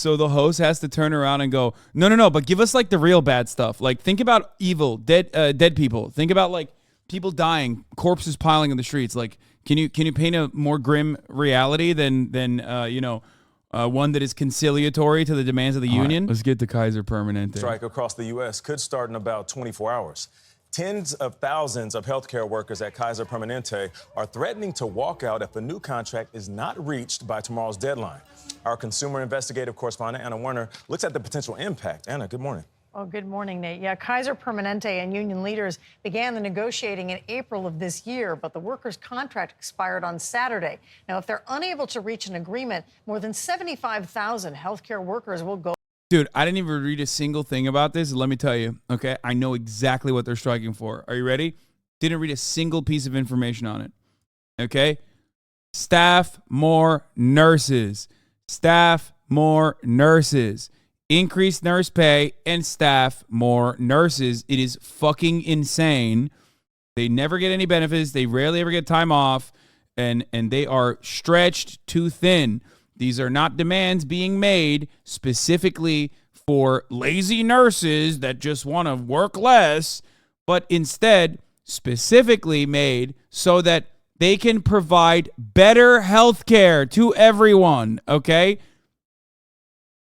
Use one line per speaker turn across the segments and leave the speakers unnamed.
So the host has to turn around and go, no, but give us like the real bad stuff. Like think about evil, dead people. Think about like people dying, corpses piling in the streets. Like can you paint a more grim reality than one that is conciliatory to the demands of the union? Right, let's get to Kaiser Permanente.
Strike across the U.S. could start in about 24 hours. Tens of thousands of healthcare workers at Kaiser Permanente are threatening to walk out if a new contract is not reached by tomorrow's deadline. Our consumer investigative correspondent, Anna Werner, looks at the potential impact. Anna, good morning.
Oh, good morning, Nate. Yeah, Kaiser Permanente and union leaders began the negotiating in April of this year, but the workers' contract expired on Saturday. Now, if they're unable to reach an agreement, more than 75,000 healthcare workers will go.
Dude, I didn't even read a single thing about this. Let me tell you, okay? I know exactly what they're striking for. Are you ready? Didn't read a single piece of information on it, okay? Staff more nurses. Staff more nurses. Increase nurse pay and staff more nurses. It is fucking insane. They never get any benefits. They rarely ever get time off, and they are stretched too thin. These are not demands being made specifically for lazy nurses that just want to work less, but instead specifically made so that they can provide better health care to everyone, okay? Do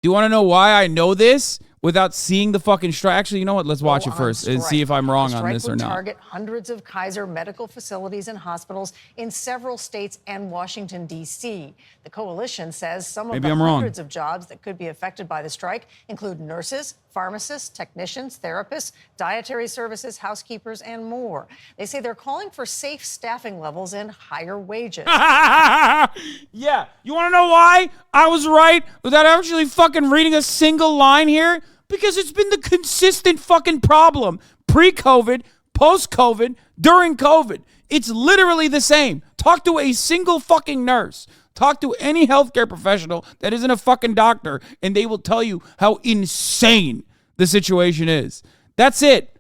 you want to know why I know this without seeing the fucking strike? Actually, you know what? Let's watch it first and see if I'm wrong on this or not.
Target hundreds of Kaiser medical facilities and hospitals in several states and Washington, D.C. The coalition says some of the hundreds of jobs that could be affected by the strike include nurses, pharmacists, technicians, therapists, dietary services, housekeepers, and more. They say they're calling for safe staffing levels and higher wages.
Yeah. You want to know why I was right without actually fucking reading a single line here? Because it's been the consistent fucking problem. Pre-COVID, post-COVID, during COVID. It's literally the same. Talk to a single fucking nurse. Talk to any healthcare professional that isn't a fucking doctor, and they will tell you how insane the situation is. That's it.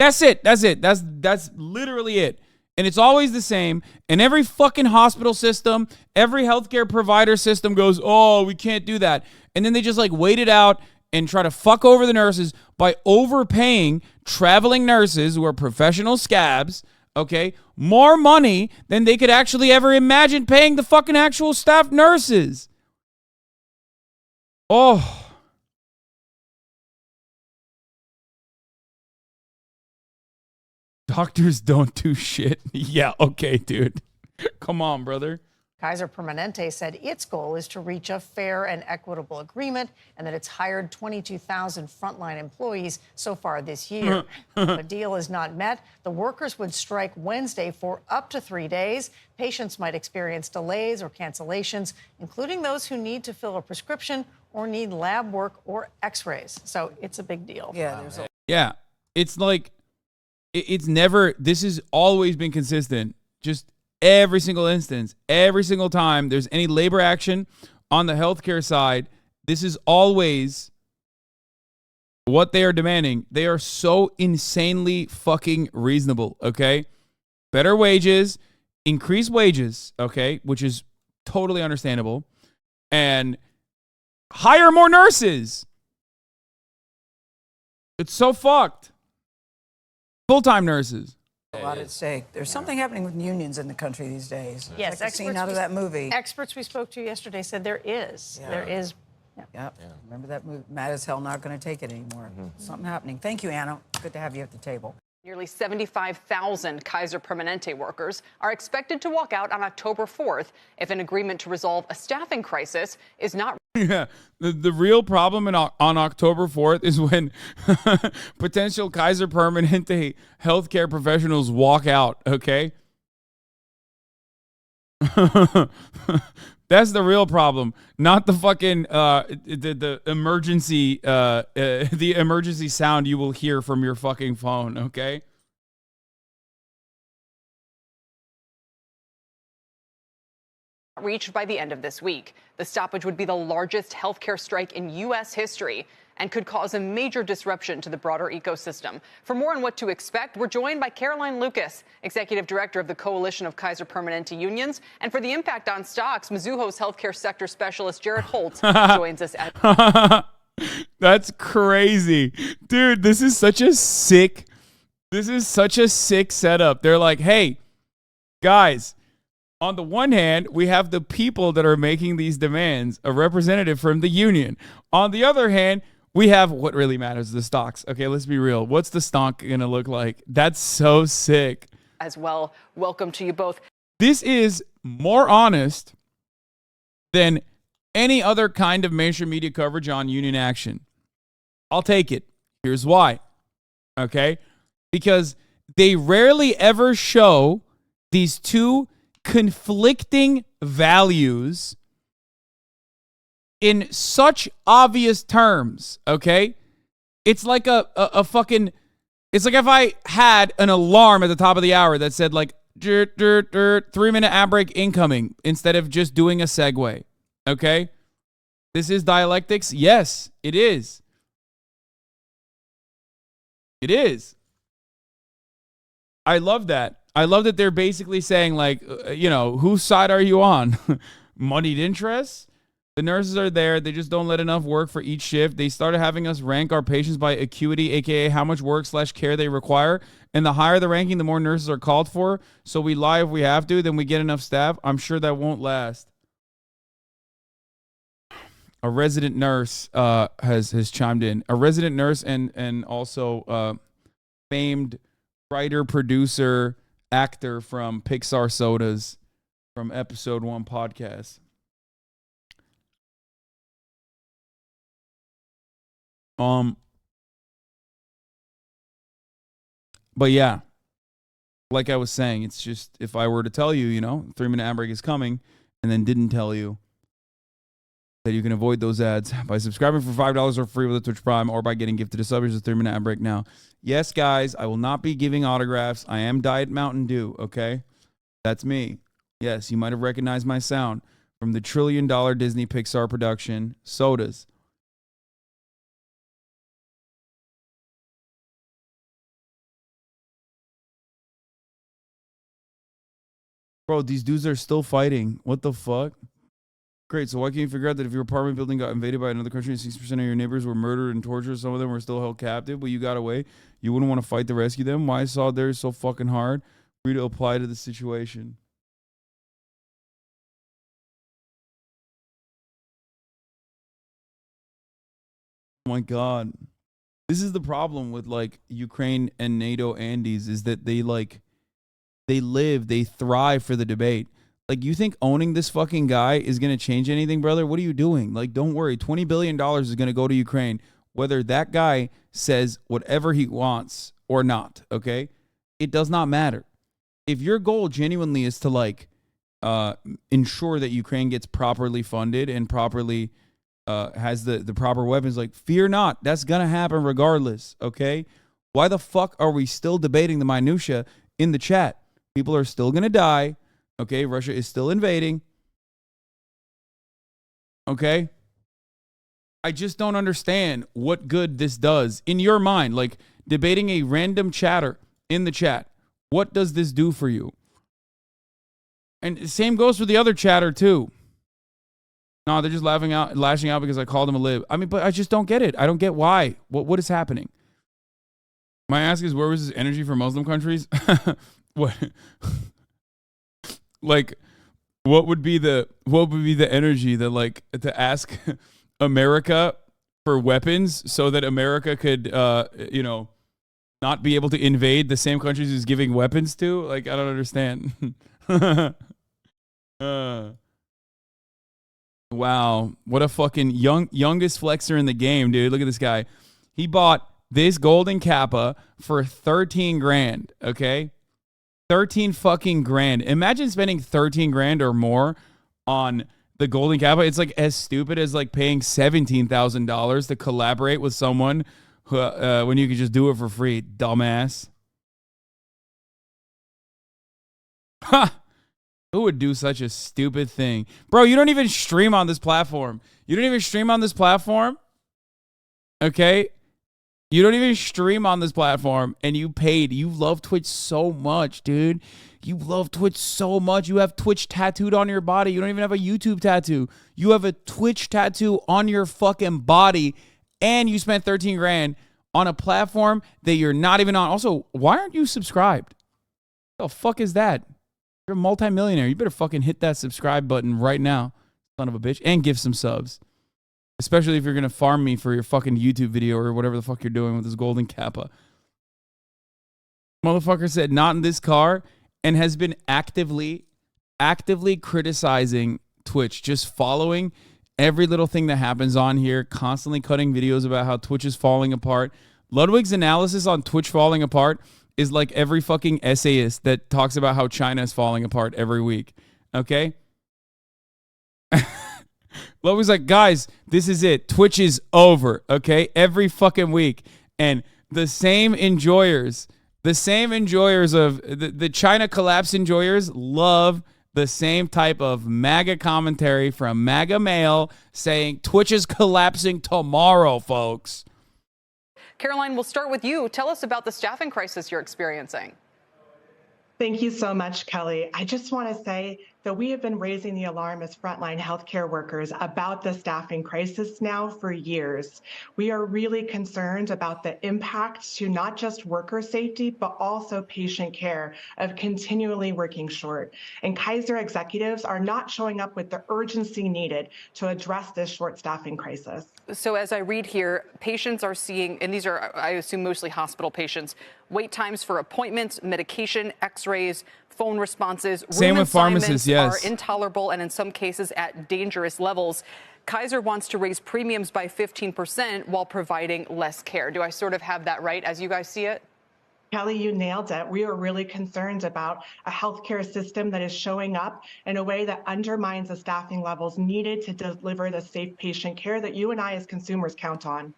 That's it. That's literally it. And it's always the same. And every fucking hospital system, every healthcare provider system goes, oh, we can't do that. And then they just like wait it out and try to fuck over the nurses by overpaying traveling nurses who are professional scabs, okay, more money than they could actually ever imagine paying the fucking actual staff nurses. Oh. Doctors don't do shit. Yeah, okay, dude. Come on, brother.
Kaiser Permanente said its goal is to reach a fair and equitable agreement and that it's hired 22,000 frontline employees so far this year. If a deal is not met, the workers would strike Wednesday for up to 3 days. Patients might experience delays or cancellations, including those who need to fill a prescription or need lab work or x-rays. So it's a big deal.
Yeah, it's like, it's never, this has always been consistent. Just every single instance, every single time there's any labor action on the healthcare side, this is always what they are demanding. They are so insanely fucking reasonable, okay? Better wages, increase wages, okay, which is totally understandable, and hire more nurses. It's so fucked. Full-time nurses.
A lot at stake. There's something happening with unions in the country these days.
Yes,
like a scene out of that movie.
Experts we spoke to yesterday said there is. There is.
Yep. Remember that movie? Mad as Hell, not going to take it anymore. Something happening. Thank you, Anna. Good to have you at the table.
Nearly 75,000 Kaiser Permanente workers are expected to walk out on October 4th if an agreement to resolve a staffing crisis is not.
Yeah, the real problem on October 4th is when potential Kaiser Permanente healthcare professionals walk out, okay? That's the real problem, not the fucking the emergency sound you will hear from your fucking phone, okay?
not reached by the end of this week. The stoppage would be the largest healthcare strike in U.S. history and could cause a major disruption to the broader ecosystem. For more on what to expect, we're joined by Caroline Lucas, Executive Director of the Coalition of Kaiser Permanente Unions. And for the impact on stocks, Mizuho's healthcare sector specialist Jared Holtz joins us.
That's crazy. Dude, this is such a sick setup. They're like, hey, guys, on the one hand, we have the people that are making these demands, a representative from the union. On the other hand, we have what really matters, the stocks. Okay, let's be real. What's the stock going to look like? That's so sick.
As well, welcome to you both.
This is more honest than any other kind of mainstream media coverage on union action. I'll take it. Here's why. Okay? Because they rarely ever show these two conflicting values in such obvious terms, okay? It's like a fucking, it's like if I had an alarm at the top of the hour that said like, 3-minute ad break incoming, instead of just doing a segue, okay? This is dialectics? Yes, it is. It is. I love that. I love that they're basically saying like, whose side are you on? Moneyed interests? The nurses are there. They just don't let enough work for each shift. They started having us rank our patients by acuity, aka how much work/care they require. And the higher the ranking, the more nurses are called for. So we lie if we have to, then we get enough staff. I'm sure that won't last. A resident nurse has chimed in. A resident nurse and also famed writer, producer, actor from Pixar Sodas from Episode 1 podcast. But yeah, like I was saying, it's just, if I were to tell you, 3-minute ad break is coming, and then didn't tell you that you can avoid those ads by subscribing for $5 or free with a Twitch Prime, or by getting gifted a sub. Here's a 3-minute ad break now. Yes, guys, I will not be giving autographs. I am Diet Mountain Dew, okay? That's me. Yes, you might have recognized my sound from the $1 trillion Disney Pixar production, Sodas. Bro, these dudes are still fighting. What the fuck? Great, so why can't you figure out that if your apartment building got invaded by another country and 60% of your neighbors were murdered and tortured, some of them were still held captive, but you got away, you wouldn't want to fight to rescue them? Why is solidarity so fucking hard for you to apply to the situation? Oh my God. This is the problem with like Ukraine and NATO Andes, is that they thrive for the debate. Like, you think owning this fucking guy is going to change anything, brother? What are you doing? Like, don't worry. $20 billion is going to go to Ukraine, whether that guy says whatever he wants or not, okay? It does not matter. If your goal genuinely is to, like, ensure that Ukraine gets properly funded and properly has the proper weapons, like, fear not. That's going to happen regardless, okay? Why the fuck are we still debating the minutia in the chat? People are still going to die. Okay, Russia is still invading. Okay? I just don't understand what good this does in your mind. Like, debating a random chatter in the chat. What does this do for you? And the same goes for the other chatter too. No, they're just lashing out because I called him a lib. I mean, but I just don't get it. I don't get why. What is happening? My ask is, where was this energy for Muslim countries? What? Like, what would be the energy that, like, to ask America for weapons so that America could not be able to invade the same countries he's giving weapons to? Like, I don't understand. Wow, what a fucking youngest flexer in the game, dude. Look at this guy. He bought this golden Kappa for 13 grand, okay? 13 fucking grand. Imagine spending 13 grand or more on the golden Kappa. It's like as stupid as like paying $17,000 to collaborate with someone who, when you could just do it for free, dumbass. Ha! Who would do such a stupid thing? Bro, you don't even stream on this platform. You don't even stream on this platform. Okay? You don't even stream on this platform, and you paid. You love Twitch so much, dude. You love Twitch so much. You have Twitch tattooed on your body. You don't even have a YouTube tattoo. You have a Twitch tattoo on your fucking body, and you spent 13 grand on a platform that you're not even on. Also, why aren't you subscribed? What the fuck is that? You're a multimillionaire. You better fucking hit that subscribe button right now, son of a bitch, and give some subs. Especially if you're going to farm me for your fucking YouTube video or whatever the fuck you're doing with this golden kappa. Motherfucker said, not in this car, and has been actively criticizing Twitch, just following every little thing that happens on here, constantly cutting videos about how Twitch is falling apart. Ludwig's analysis on Twitch falling apart is like every fucking essayist that talks about how China is falling apart every week. Okay? Ludwig's like, guys, this is it. Twitch is over. Okay? Every fucking week. And the same enjoyers of the China collapse enjoyers love the same type of MAGA commentary from MAGA male saying Twitch is collapsing tomorrow, folks.
Caroline, we'll start with you. Tell us about the staffing crisis you're experiencing.
Thank you so much, Kelly. I just want to say that we have been raising the alarm as frontline healthcare workers about the staffing crisis now for years. We are really concerned about the impact to not just worker safety, but also patient care of continually working short. And Kaiser executives are not showing up with the urgency needed to address this short staffing crisis.
So as I read here, patients are seeing, and these are, I assume, mostly hospital patients, wait times for appointments, medication, x-rays, phone responses.
Same with pharmacists, yes.
Are intolerable and in some cases at dangerous levels. Kaiser wants to raise premiums by 15% while providing less care. Do I sort of have that right as you guys see it?
Kelly, you nailed it. We are really concerned about a healthcare system that is showing up in a way that undermines the staffing levels needed to deliver the safe patient care that you and I as consumers count on.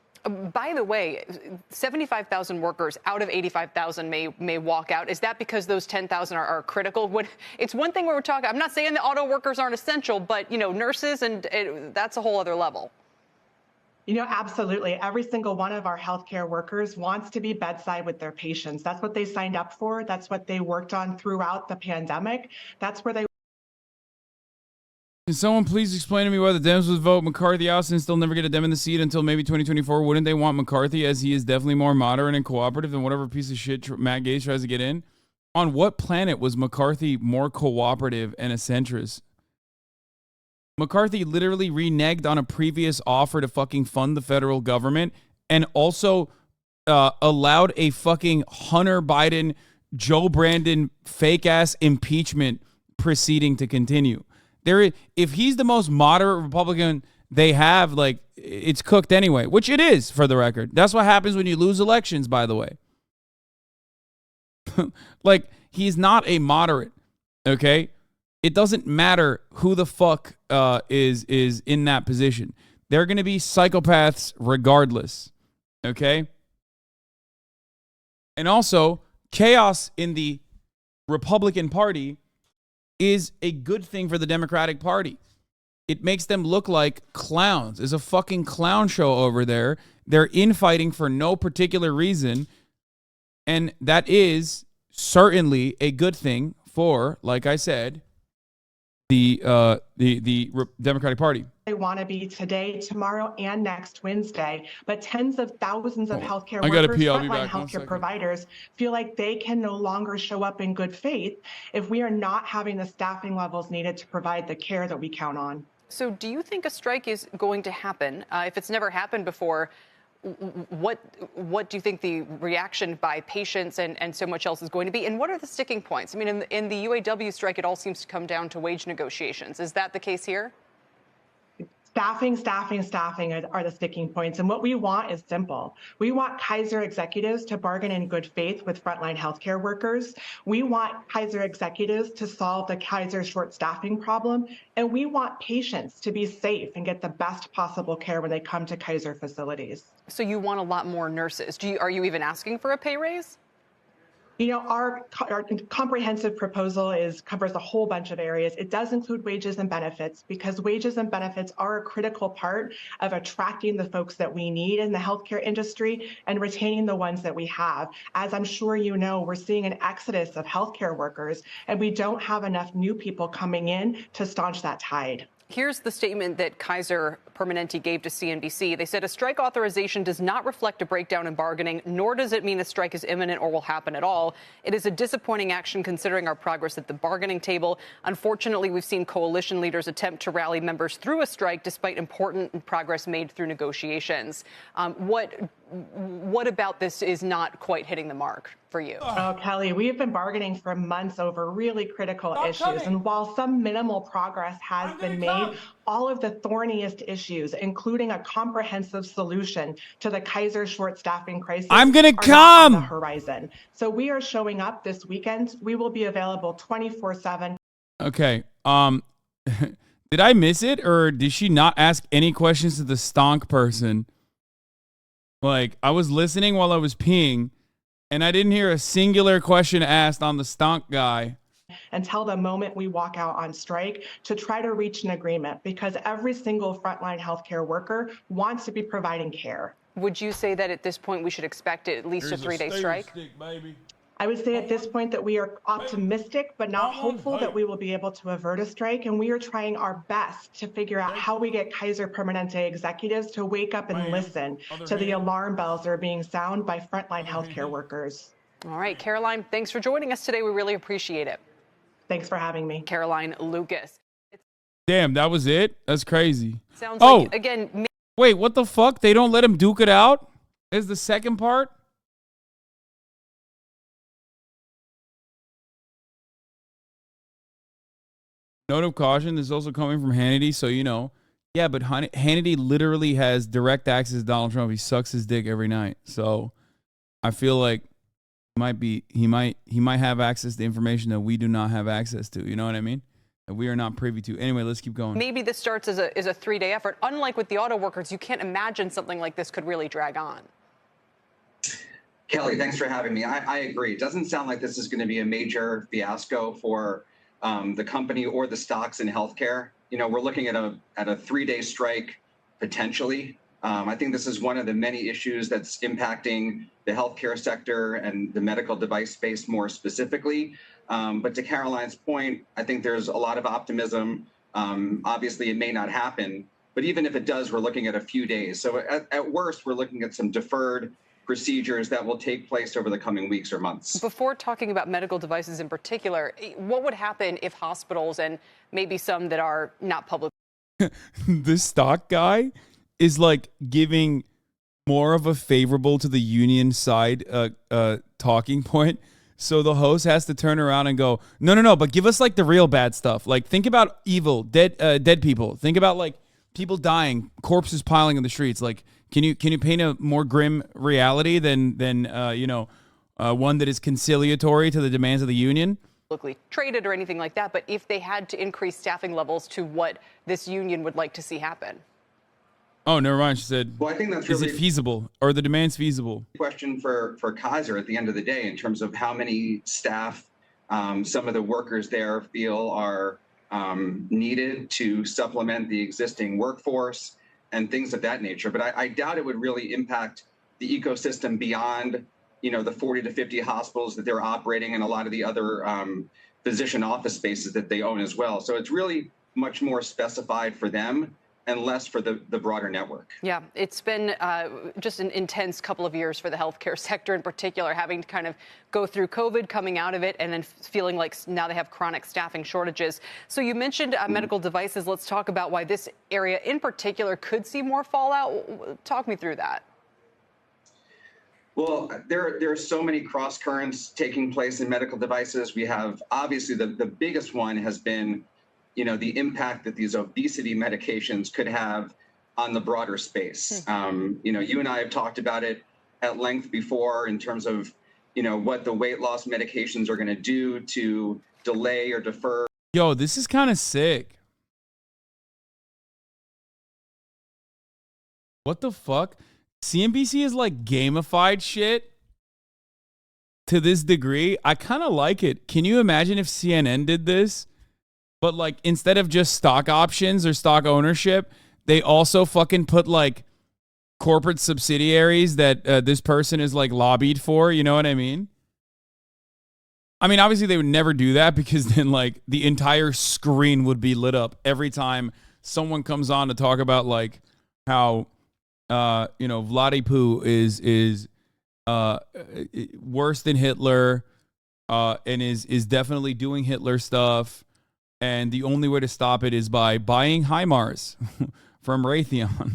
By the way, 75,000 workers out of 85,000 may walk out. Is that because those 10,000 are critical? It's one thing where we're talking, I'm not saying the auto workers aren't essential, but, you know, nurses, and that's a whole other level.
You know, absolutely. Every single one of our healthcare workers wants to be bedside with their patients. That's what they signed up for. That's what they worked on throughout the pandemic. That's where they.
Can someone please explain to me why the Dems would vote McCarthy out since they'll never get a Dem in the seat until maybe 2024? Wouldn't they want McCarthy, as he is definitely more moderate and cooperative than whatever piece of shit Matt Gaetz tries to get in? On what planet was McCarthy more cooperative and a centrist? McCarthy literally reneged on a previous offer to fucking fund the federal government and also allowed a fucking Hunter Biden, Joe Brandon fake-ass impeachment proceeding to continue. If he's the most moderate Republican they have, like, it's cooked anyway, which it is, for the record. That's what happens when you lose elections, by the way. Like, he's not a moderate, okay? It doesn't matter who the fuck is in that position. They're going to be psychopaths regardless, okay? And also, chaos in the Republican Party is a good thing for the Democratic Party. It makes them look like clowns. It's a fucking clown show over there. They're infighting for no particular reason. And that is certainly a good thing for, like I said, the Democratic Party.
They want to be today, tomorrow, and next Wednesday, but tens of thousands of healthcare workers, frontline healthcare providers, feel like they can no longer show up in good faith if we are not having the staffing levels needed to provide the care that we count on.
So do you think a strike is going to happen? If it's never happened before, what do you think the reaction by patients and so much else is going to be? And what are the sticking points? I mean, in the UAW strike, it all seems to come down to wage negotiations. Is that the case here?
Staffing are the sticking points. And what we want is simple. We want Kaiser executives to bargain in good faith with frontline healthcare workers. We want Kaiser executives to solve the Kaiser short staffing problem. And we want patients to be safe and get the best possible care when they come to Kaiser facilities.
So you want a lot more nurses. Are you even asking for a pay raise?
You know, our comprehensive proposal covers a whole bunch of areas. It does include wages and benefits because wages and benefits are a critical part of attracting the folks that we need in the healthcare industry and retaining the ones that we have. As I'm sure you know, we're seeing an exodus of healthcare workers, and we don't have enough new people coming in to staunch that tide.
Here's the statement that Kaiser Permanente gave to CNBC. They said a strike authorization does not reflect a breakdown in bargaining, nor does it mean a strike is imminent or will happen at all. It is a disappointing action considering our progress at the bargaining table. Unfortunately, we've seen coalition leaders attempt to rally members through a strike despite important progress made through negotiations. What about this is not quite hitting the mark for you?
Oh, Kelly, we have been bargaining for months over really critical issues. And while some minimal progress has been made, all of the thorniest issues, including a comprehensive solution to the Kaiser short staffing crisis,
I'm gonna
are not on the
come.
horizon. So we are showing up this weekend. We will be available 24/7.
Okay. Did I miss it, or did she not ask any questions to the stonk person? Like, I was listening while I was peeing, and I didn't hear a singular question asked on the stonk guy.
Until the moment we walk out on strike to try to reach an agreement, because every single frontline healthcare worker wants to be providing care.
Would you say that at this point we should expect at least a 3-day strike?
I would say at this point that we are optimistic, but not hopeful that we will be able to avert a strike. And we are trying our best to figure out how we get Kaiser Permanente executives to wake up and listen to the alarm bells that are being sounded by frontline healthcare workers.
All right, Caroline, thanks for joining us today. We really appreciate it.
Thanks for having me.
Caroline Lucas.
Damn, that was it? That's crazy.
Sounds like, again...
Wait, what the fuck? They don't let him duke it out? Is the second part? Note of caution, this is also coming from Hannity, so you know. Yeah, but Hannity literally has direct access to Donald Trump. He sucks his dick every night. So I feel like he might have access to information that we do not have access to. You know what I mean? That we are not privy to. Anyway, let's keep going.
Maybe this starts as a 3-day effort. Unlike with the auto workers, you can't imagine something like this could really drag on.
Kelly, thanks for having me. I agree. It doesn't sound like this is going to be a major fiasco for the company or the stocks in healthcare. You know, we're looking at a 3-day strike potentially. I think this is one of the many issues that's impacting the healthcare sector and the medical device space more specifically. But to Caroline's point, I think there's a lot of optimism. Obviously, it may not happen, but even if it does, we're looking at a few days. So at worst, we're looking at some deferred procedures that will take place over the coming weeks or months.
Before talking about medical devices in particular, what would happen if hospitals and maybe some that are not public?
This stock guy is like giving more of a favorable to the union side talking point. So the host has to turn around and go, no, but give us like the real bad stuff. Like think about evil, dead people. Think about like people dying, corpses piling in the streets. Like, can you paint a more grim reality than one that is conciliatory to the demands of the union?
Publicly traded or anything like that, but if they had to increase staffing levels to what this union would like to see happen.
Oh, never mind. She said,
well, I think that's
is
really
it feasible? Or the demand's feasible?
Question for Kaiser at the end of the day in terms of how many staff some of the workers there feel are needed to supplement the existing workforce and things of that nature. But I doubt it would really impact the ecosystem beyond, the 40 to 50 hospitals that they're operating and a lot of the other physician office spaces that they own as well. So it's really much more specified for them and less for the broader network.
Yeah, it's been just an intense couple of years for the healthcare sector in particular, having to kind of go through COVID, coming out of it, and then feeling like now they have chronic staffing shortages. So you mentioned medical devices. Let's talk about why this area in particular could see more fallout. Talk me through that.
Well, there are so many cross currents taking place in medical devices. We have obviously the biggest one has been the impact that these obesity medications could have on the broader space. You and I have talked about it at length before in terms of, what the weight loss medications are going to do to delay or defer.
Yo, this is kind of sick. What the fuck? CNBC is like gamified shit. to this degree, I kind of like it. Can you imagine if CNN did this? But like instead of just stock options or stock ownership, they also fucking put like corporate subsidiaries that this person is like lobbied for. You know what I mean? I mean, obviously they would never do that because then like the entire screen would be lit up every time someone comes on to talk about like how Vladipu is worse than Hitler and is definitely doing Hitler stuff. And the only way to stop it is by buying HIMARS from Raytheon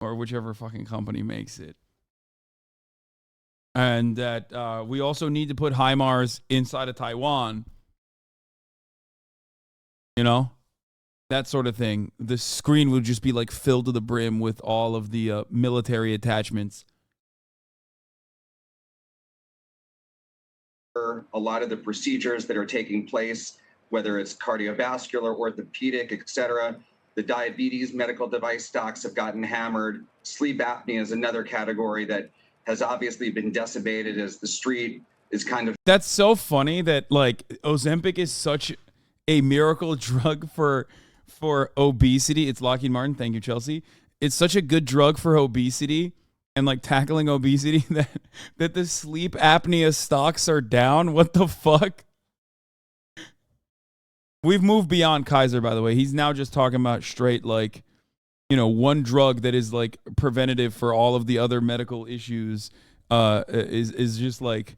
or whichever fucking company makes it. And that we also need to put HIMARS inside of Taiwan. You know? That sort of thing. The screen would just be like filled to the brim with all of the military attachments.
A lot of the procedures that are taking place, whether it's cardiovascular, orthopedic, et cetera, the diabetes medical device stocks have gotten hammered. Sleep apnea is another category that has obviously been decimated as the street is kind of...
That's so funny that like Ozempic is such a miracle drug for obesity. It's Lockheed Martin. Thank you, Chelsea. It's such a good drug for obesity and like tackling obesity that the sleep apnea stocks are down. What the fuck? We've moved beyond Kaiser, by the way. He's now just talking about straight like, one drug that is like preventative for all of the other medical issues is just like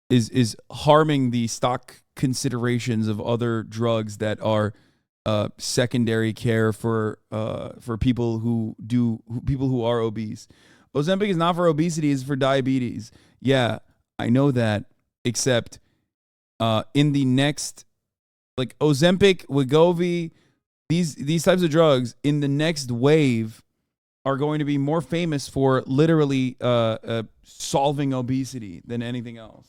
is harming the stock considerations of other drugs that are secondary care for people who are obese. Ozempic is not for obesity; it's for diabetes. Yeah, I know that. Except in the next, like Ozempic, Wegovy, these types of drugs in the next wave are going to be more famous for literally solving obesity than anything else.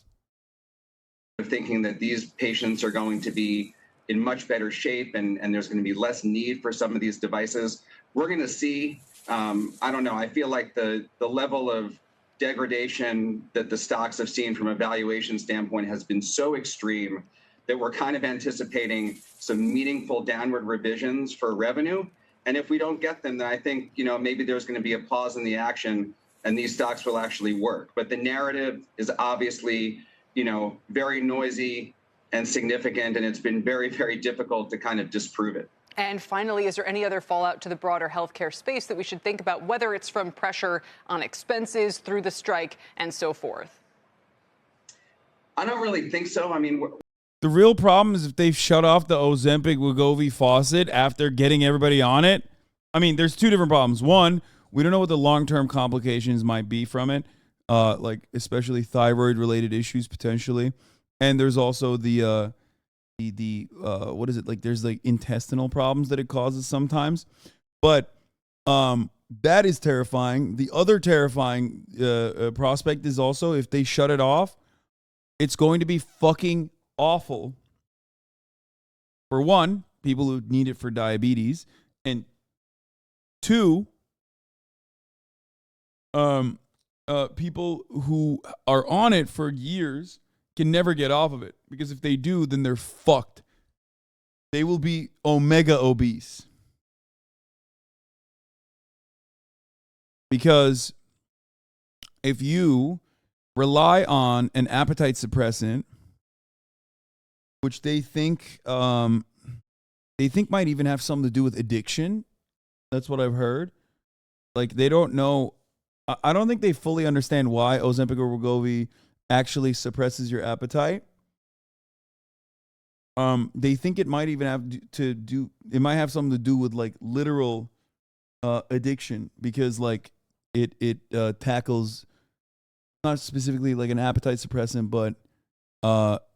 Thinking that these patients are going to be in much better shape and there's going to be less need for some of these devices. We're going to see, I don't know, I feel like the level of degradation that the stocks have seen from a valuation standpoint has been so extreme that we're kind of anticipating some meaningful downward revisions for revenue. And if we don't get them, then I think, maybe there's going to be a pause in the action and these stocks will actually work. But the narrative is obviously, very noisy and significant, and it's been very, very difficult to kind of disprove it.
And finally, is there any other fallout to the broader healthcare space that we should think about, whether it's from pressure on expenses through the strike and so forth?
I don't really think so. I mean,
the real problem is if they've shut off the Ozempic Wegovy faucet after getting everybody on it. I mean, there's two different problems. One, we don't know what the long-term complications might be from it, like especially thyroid-related issues potentially. And there's also the what is it, like there's like intestinal problems that it causes sometimes. But that is terrifying. The other terrifying prospect is also if they shut it off, it's going to be fucking awful. For one, people who need it for diabetes, and two, people who are on it for years can never get off of it, because if they do, then they're fucked. They will be omega obese. Because if you rely on an appetite suppressant, which they think might even have something to do with addiction, that's what I've heard. Like they don't know. I don't think they fully understand why Ozempic or Wegovy actually suppresses your appetite. They think it might even have it might have something to do with like literal addiction, because like it tackles not specifically like an appetite suppressant, but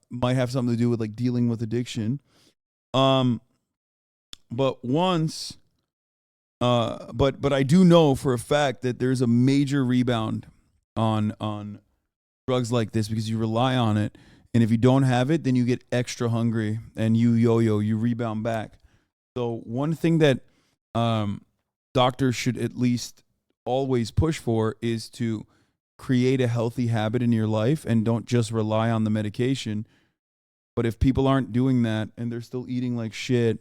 might have something to do with like dealing with addiction. But once but I do know for a fact that there's a major rebound on drugs like this, because you rely on it, and if you don't have it, then you get extra hungry and you rebound back. So one thing that doctors should at least always push for is to create a healthy habit in your life and don't just rely on the medication. But if people aren't doing that and they're still eating like shit,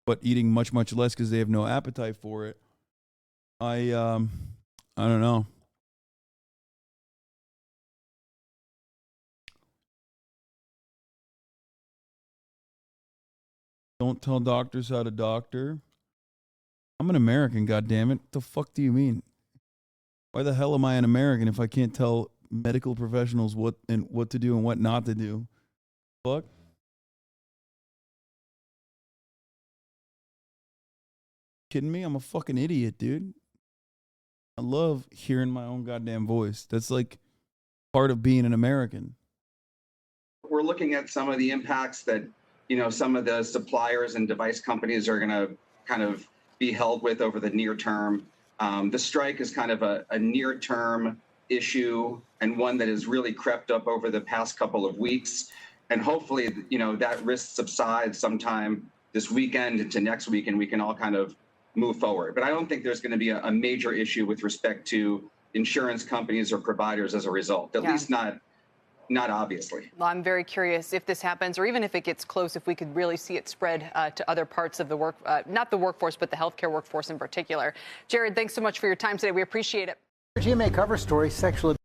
but eating much, much less because they have no appetite for it, I don't know. Don't tell doctors how to doctor. I'm an American, goddammit. What the fuck do you mean? Why the hell am I an American if I can't tell medical professionals what to do and what not to do? Fuck. Kidding me? I'm a fucking idiot, dude. I love hearing my own goddamn voice. That's like part of being an American.
We're looking at some of the impacts that, some of the suppliers and device companies are going to kind of be held with over the near term. The strike is kind of a near term issue and one that has really crept up over the past couple of weeks. And hopefully, that risk subsides sometime this weekend into next week and we can all kind of move forward. But I don't think there's going to be a major issue with respect to insurance companies or providers as a result, at least not obviously.
Well, I'm very curious if this happens, or even if it gets close, if we could really see it spread to other parts of the not the workforce, but the healthcare workforce in particular. Jared, thanks so much for your time today. We appreciate it.
GMA cover story, sexual